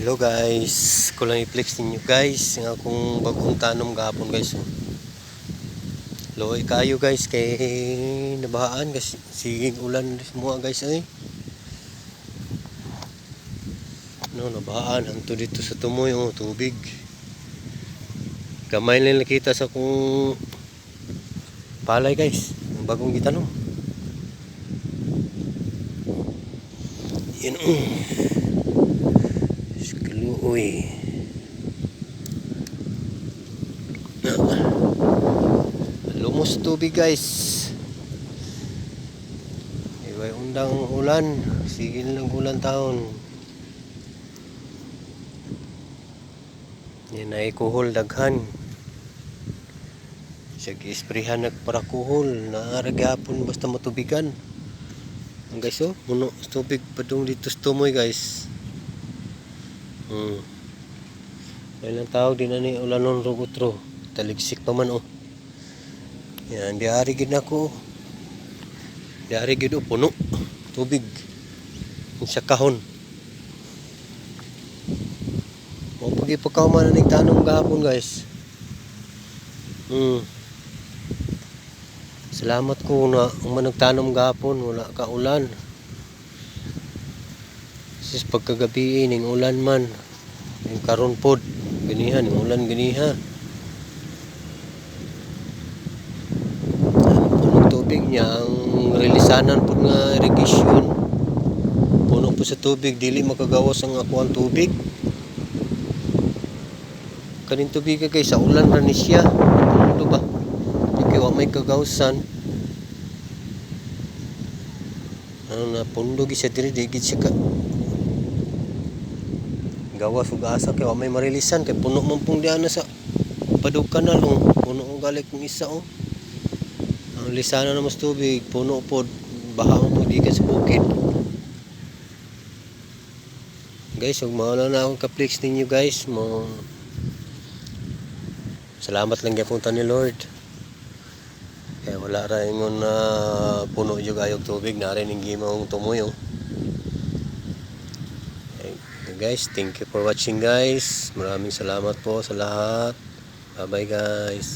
Hello guys, ko lang i-flex ninyo guys nga akong bagong tanom gahapon guys. Loy kayo guys kay nabahaan kasi sigig ulan mo guys ay. No, nabahaan anto dito sa tumoy tubig. Gamay lang nakita sa kung palay guys, ang bagong gitanom. Yan Uy. Lumos tubig guys. Iway undang ulan, sigil ng ulan taon. Yan ay kuhol daghan. Sige isprehan nagpara kuhol na gapon basta matubigan. Ang guys muno tubig padung dito sa tumoy guys. Ilang tawag din ani ulanon rugutro. Taligsik pa man Yan, diari gid nako. Diari gid puno tubig. Sa kahon. O pagi pagkauman ning tanong gahapon guys. Salamat ko na nagtanom gahapon wala ka ulan. Sis pagkagabi ning ulan man. Ning karon pod ganiha ning ulan ganiha. Puno tubig niya ang relisanan pod nga irrigation. Puno po sa tubig dili makagawas ang akuan tubig. Kanin tubig kay sa ulan ra ni siya. Puno ba? Di wa may kagawsan. Na pundo gi siya diri di gid siya ka gawas ug asa kay wa may marilisan kay puno man pong diana sa padug kanal puno ang galik ng isa ang lisana na mas tubig puno pod baha mo gikan sa bukid guys ug mao na akong ka-flex ninyo guys mo salamat lang gyapon ta ni Lord kaya wala ra ingon na puno jud ayog tubig na rin ning gimong tumoy guys, thank you for watching guys. Maraming salamat po sa lahat. Bye bye guys.